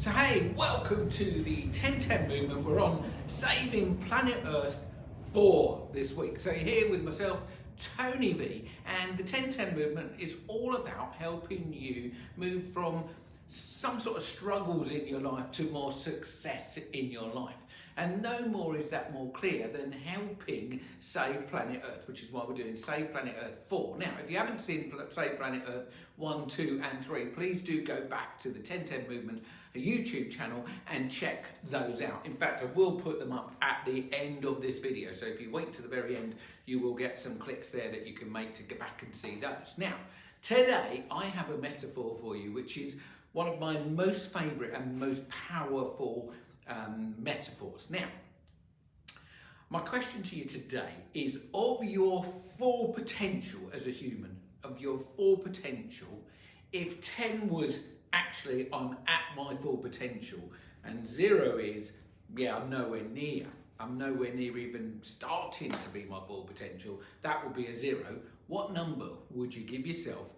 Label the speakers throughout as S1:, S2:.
S1: So hey, welcome to the 1010 movement. We're on Saving Planet Earth 4 this week. So you're here with myself, Tony V, and the 1010 movement is all about helping you move from some sort of struggles in your life to more success in your life. And no more is that more clear than helping save planet Earth, which is why we're doing Save Planet Earth 4. Now, if you haven't seen Save Planet Earth 1, 2 and 3, please do go back to the 1010 Movement YouTube channel and check those out. In fact, I will put them up at the end of this video. So if you wait to the very end, you will get some clicks there that you can make to go back and see those. Now, today I have a metaphor for you, which is one of my most favourite and most powerful metaphors. Now, my question to you today is, of your full potential as a human, of your full potential, if 10 was actually I'm at my full potential and 0 is, yeah, I'm nowhere near even starting to be my full potential, that would be a 0. What number would you give yourself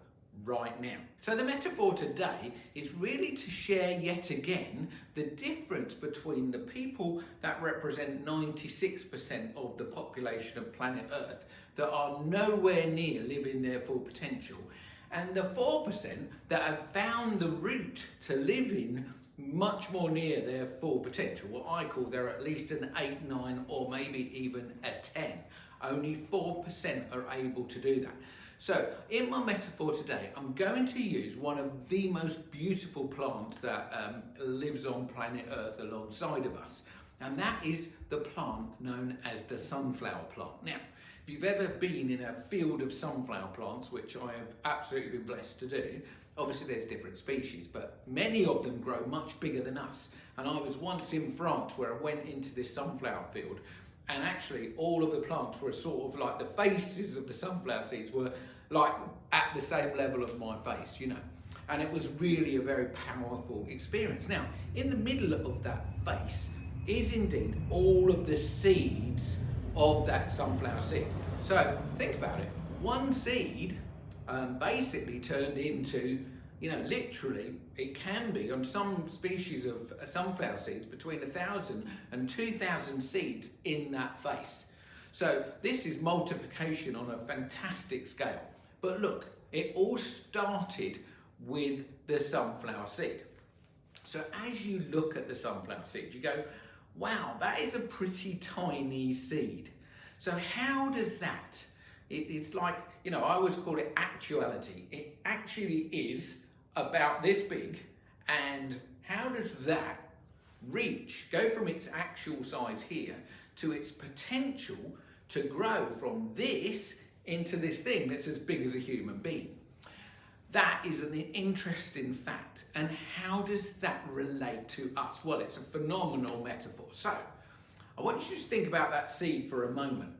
S1: right now? So the metaphor today is really to share yet again the difference between the people that represent 96% of the population of planet Earth that are nowhere near living their full potential, and the 4% that have found the route to living much more near their full potential, what I call they're at least an 8, 9 or maybe even a 10. Only 4% are able to do that. So in my metaphor today, I'm going to use one of the most beautiful plants that lives on planet Earth alongside of us. And that is the plant known as the sunflower plant. Now, if you've ever been in a field of sunflower plants, which I have absolutely been blessed to do, obviously there's different species, but many of them grow much bigger than us. And I was once in France where I went into this sunflower field, and actually all of the plants were sort of like the faces of the sunflower seeds were like at the same level of my face, you know. And it was really a very powerful experience. Now, in the middle of that face is indeed all of the seeds of that sunflower seed. So think about it. One seed basically turned into, you know, literally, it can be on some species of sunflower seeds between 1,000 and 2,000 seeds in that face. So this is multiplication on a fantastic scale. But look, it all started with the sunflower seed. So as you look at the sunflower seed, you go, wow, that is a pretty tiny seed. So how does that, it's like, you know, I always call it actuality. It actually is about this big, and how does that go from its actual size here to its potential to grow from this into this thing that's as big as a human being? That is an interesting fact. And how does that relate to us? Well, it's a phenomenal metaphor. So I want you to just think about that seed for a moment.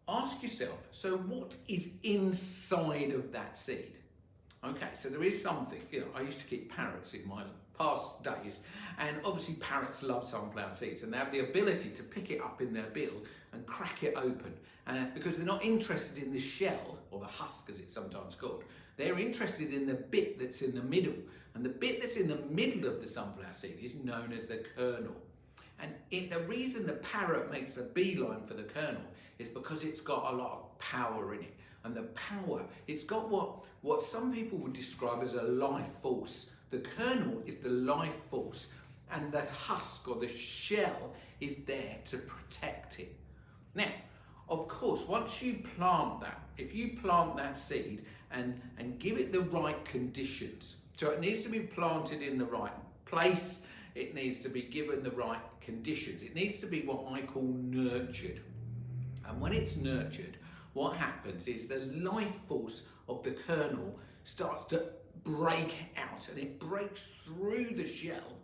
S1: Ask yourself, so what is inside of that seed? Okay, so there is something, you know, I used to keep parrots in my past days, and obviously parrots love sunflower seeds, and they have the ability to pick it up in their bill and crack it open, because they're not interested in the shell, or the husk as it's sometimes called. They're interested in the bit that's in the middle, and the bit that's in the middle of the sunflower seed is known as the kernel. And the reason the parrot makes a beeline for the kernel is because it's got a lot of power in it. And the power, it's got what some people would describe as a life force. The kernel is the life force, and the husk or the shell is there to protect it. Now, of course, once you plant that, if you plant that seed and give it the right conditions, so it needs to be planted in the right place, it needs to be given the right conditions, it needs to be what I call nurtured. And when it's nurtured, what happens is the life force of the kernel starts to break out, and it breaks through the shell,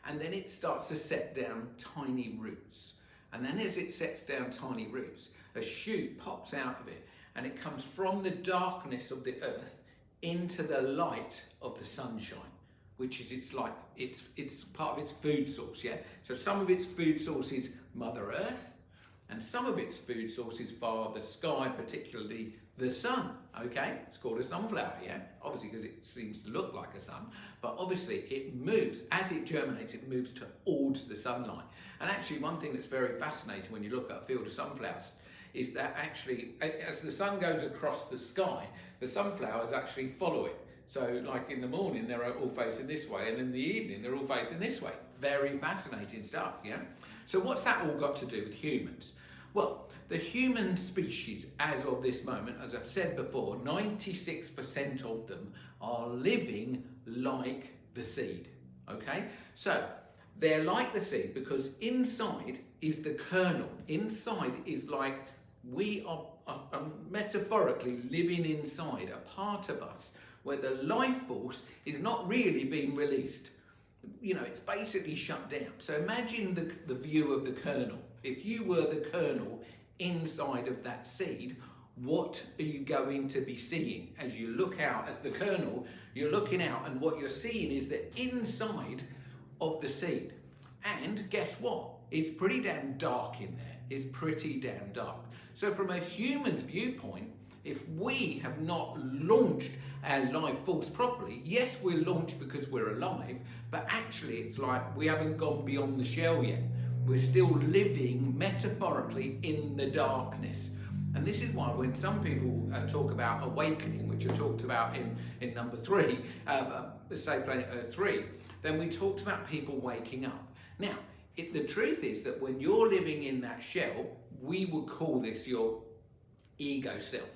S1: and then it starts to set down tiny roots. And then as it sets down tiny roots, a shoot pops out of it, and it comes from the darkness of the earth into the light of the sunshine, which is it's part of its food source, yeah? So some of its food source is Mother Earth, and some of its food source is via the sky, particularly the sun, okay? It's called a sunflower, yeah? Obviously because it seems to look like a sun, but obviously it moves, as it germinates, it moves towards the sunlight. And actually one thing that's very fascinating when you look at a field of sunflowers is that actually, as the sun goes across the sky, the sunflowers actually follow it. So like in the morning, they're all facing this way, and in the evening, they're all facing this way. Very fascinating stuff, yeah? So what's that all got to do with humans? Well, the human species, as of this moment, as I've said before, 96% of them are living like the seed, okay? So they're like the seed because inside is the kernel. Inside is like we are metaphorically living inside a part of us where the life force is not really being released. You know, it's basically shut down. So imagine the view of the kernel. If you were the kernel inside of that seed, what are you going to be seeing? As you look out, as the kernel, you're looking out, and what you're seeing is the inside of the seed. And guess what? It's pretty damn dark in there. It's pretty damn dark. So from a human's viewpoint, if we have not launched our life force properly, yes, we're launched because we're alive, but actually it's like we haven't gone beyond the shell yet. We're still living metaphorically in the darkness. And this is why when some people talk about awakening, which are talked about in number 3, say Planet Earth 3, then we talked about people waking up. Now, the truth is that when you're living in that shell, we would call this your ego self.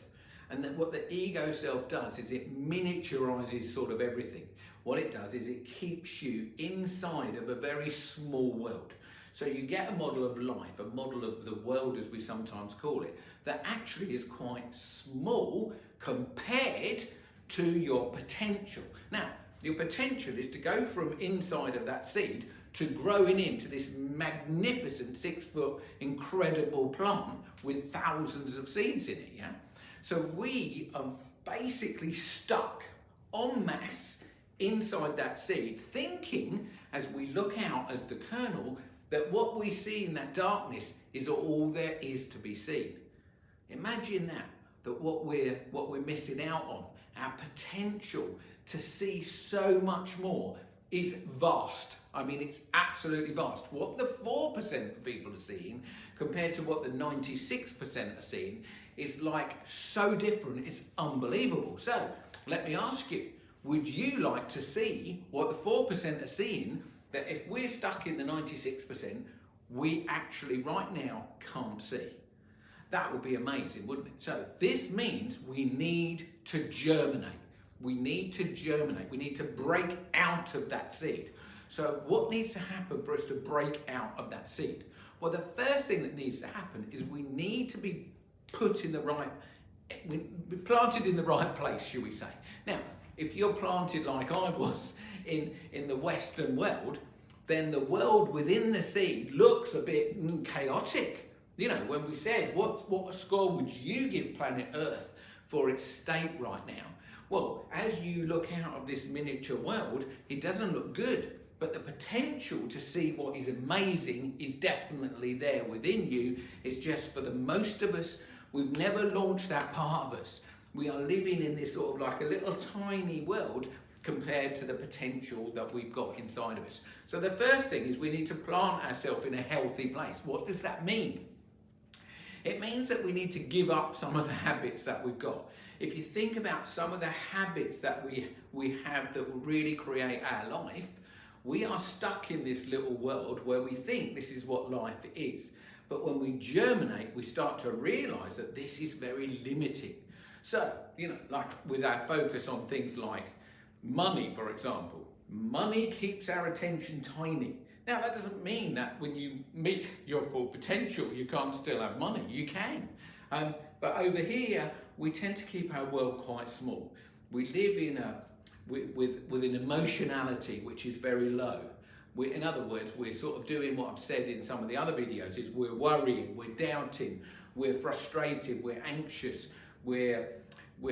S1: And that what the ego self does is it miniaturizes sort of everything. What it does is it keeps you inside of a very small world. So you get a model of life, a model of the world as we sometimes call it, that actually is quite small compared to your potential. Now, your potential is to go from inside of that seed to growing into this magnificent 6-foot incredible plant with thousands of seeds in it, yeah? So we are basically stuck en masse inside that seed, thinking as we look out as the kernel that what we see in that darkness is all there is to be seen. Imagine that what we're missing out on, our potential to see so much more is vast. I mean, it's absolutely vast. What the 4% of people are seeing compared to what the 96% are seeing is like so different, it's unbelievable. So let me ask you, would you like to see what the 4% are seeing, that if we're stuck in the 96%, we actually right now can't see? That would be amazing, wouldn't it? So this means we need to germinate. We need to germinate. We need to break out of that seed. So what needs to happen for us to break out of that seed? Well, the first thing that needs to happen is we need to be planted in the right place, shall we say. Now, if you're planted like I was in the Western world, then the world within the seed looks a bit chaotic. You know, when we said, what score would you give planet Earth for its state right now? Well, as you look out of this miniature world, it doesn't look good. But the potential to see what is amazing is definitely there within you. It's just for the most of us, we've never launched that part of us. We are living in this sort of like a little tiny world compared to the potential that we've got inside of us. So the first thing is we need to plant ourselves in a healthy place. What does that mean? It means that we need to give up some of the habits that we've got. If you think about some of the habits that we have that will really create our life, we are stuck in this little world where we think this is what life is. But when we germinate, we start to realize that this is very limiting. So, you know, like with our focus on things like money, for example, money keeps our attention tiny. Now, that doesn't mean that when you meet your full potential, you can't still have money. You can. But over here, we tend to keep our world quite small. We live in with an emotionality which is very low. In other words, we're sort of doing what I've said in some of the other videos, is we're worrying, we're doubting, we're frustrated, we're anxious, we're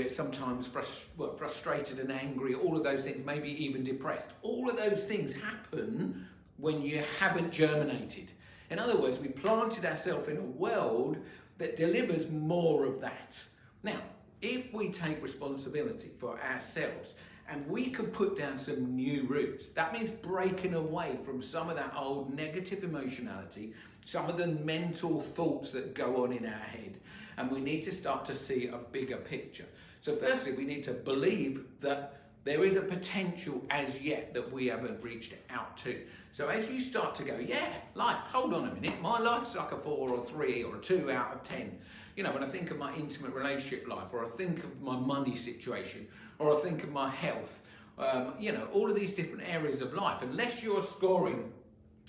S1: sometimes frustrated and angry, all of those things, maybe even depressed. All of those things happen when you haven't germinated. In other words, we planted ourselves in a world that delivers more of that. Now, if we take responsibility for ourselves and we could put down some new roots, that means breaking away from some of that old negative emotionality, some of the mental thoughts that go on in our head, and we need to start to see a bigger picture. So firstly, we need to believe that there is a potential as yet that we haven't reached out to. So as you start to go, yeah, like, hold on a minute, my life's like a 4 or 3 or a 2 out of 10. You know, when I think of my intimate relationship life, or I think of my money situation, or I think of my health, you know, all of these different areas of life, unless you're scoring,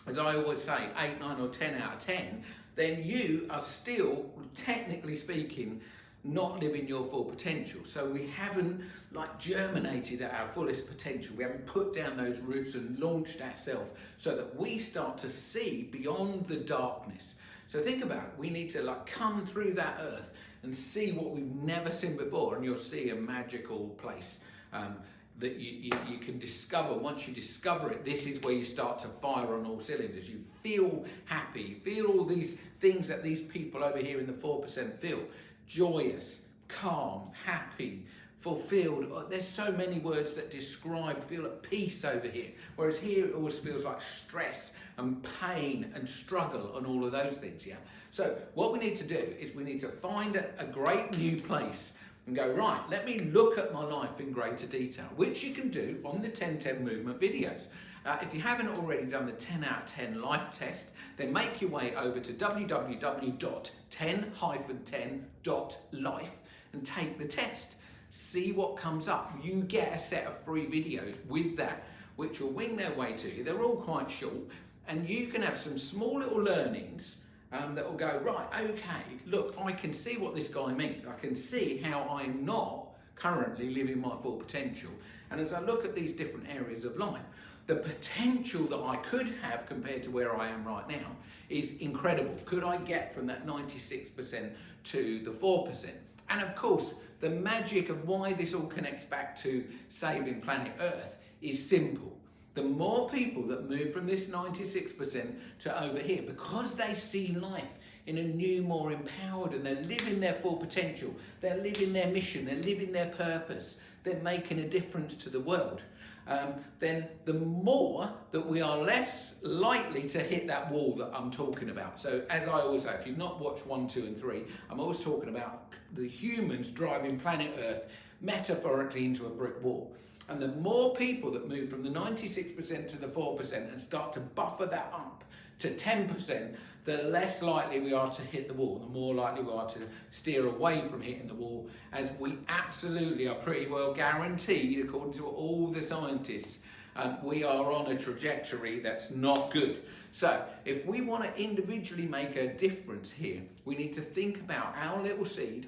S1: as I always say, 8, 9 or 10 out of 10, then you are still, technically speaking, not living your full potential. So we haven't like germinated at our fullest potential. We haven't put down those roots and launched ourselves so that we start to see beyond the darkness. So think about it. We need to like come through that earth and see what we've never seen before, and you'll see a magical place that you can discover. Once you discover it, this is where you start to fire on all cylinders. You feel happy, you feel all these things that these people over here in the 4% feel. Joyous, calm, happy, fulfilled. There's so many words that describe, feel at peace over here. Whereas here it always feels like stress and pain and struggle and all of those things, yeah? So what we need to do is we need to find a great new place and go, right, let me look at my life in greater detail, which you can do on the 10-10 movement videos. If you haven't already done the 10 out of 10 life test, then make your way over to www.10-10.life and take the test. See what comes up. You get a set of free videos with that, which will wing their way to you. They're all quite short, and you can have some small little learnings that will go, right, okay, look, I can see what this guy means. I can see how I'm not currently living my full potential. And as I look at these different areas of life, the potential that I could have compared to where I am right now is incredible. Could I get from that 96% to the 4%? And of course, the magic of why this all connects back to saving planet Earth is simple. The more people that move from this 96% to over here, because they see life in a new, more empowered, and they're living their full potential, they're living their mission, they're living their purpose, they're making a difference to the world, then the more that we are less likely to hit that wall that I'm talking about. So as I always say, if you've not watched 1, 2 and 3, I'm always talking about the humans driving planet Earth metaphorically into a brick wall. And the more people that move from the 96% to the 4% and start to buffer that up to 10%, the less likely we are to hit the wall, the more likely we are to steer away from hitting the wall, as we absolutely are pretty well guaranteed, according to all the scientists, we are on a trajectory that's not good. So if we want to individually make a difference here, we need to think about our little seed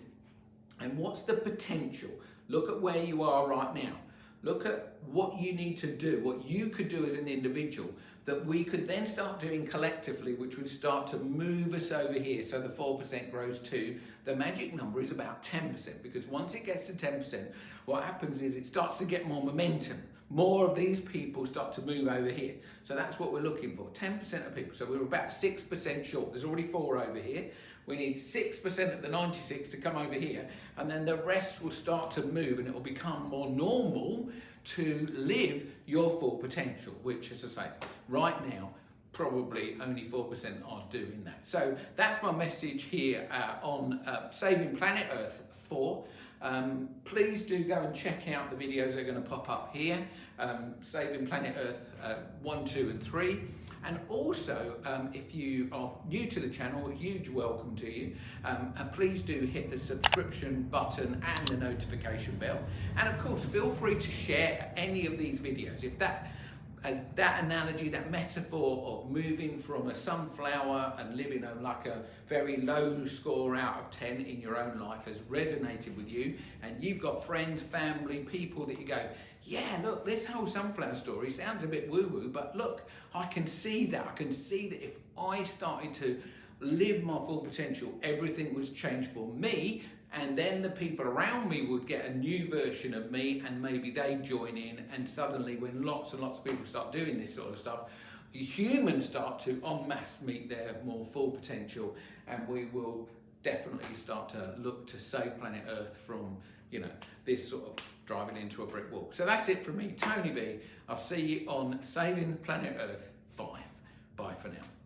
S1: and what's the potential. Look at where you are right now. Look at what you need to do, what you could do as an individual, that we could then start doing collectively, which would start to move us over here. So the 4% grows to, the magic number is about 10%, because once it gets to 10%, what happens is it starts to get more momentum. More of these people start to move over here. So that's what we're looking for, 10% of people. So we're about 6% short. There's already 4 over here. We need 6% of the 96 to come over here, and then the rest will start to move, and it will become more normal to live your full potential, which, as I say, right now, probably only 4% are doing that. So that's my message here on Saving Planet Earth 4. Please do go and check out the videos that are going to pop up here, Saving Planet Earth 1, 2 and 3. And also, if you are new to the channel, a huge welcome to you. And please do hit the subscription button and the notification bell. And of course, feel free to share any of these videos. If that analogy, that metaphor of moving from a sunflower and living on like a very low score out of 10 in your own life has resonated with you, and you've got friends, family, people that you go, yeah, look, this whole sunflower story sounds a bit woo-woo, but look, I can see that. I can see that if I started to live my full potential, everything was changed for me, and then the people around me would get a new version of me, and maybe they join in, and suddenly when lots and lots of people start doing this sort of stuff, humans start to en masse meet their more full potential, and we will definitely start to look to save planet Earth from, this sort of driving into a brick wall. So that's it from me, Tony V. I'll see you on Saving Planet Earth 5. Bye for now.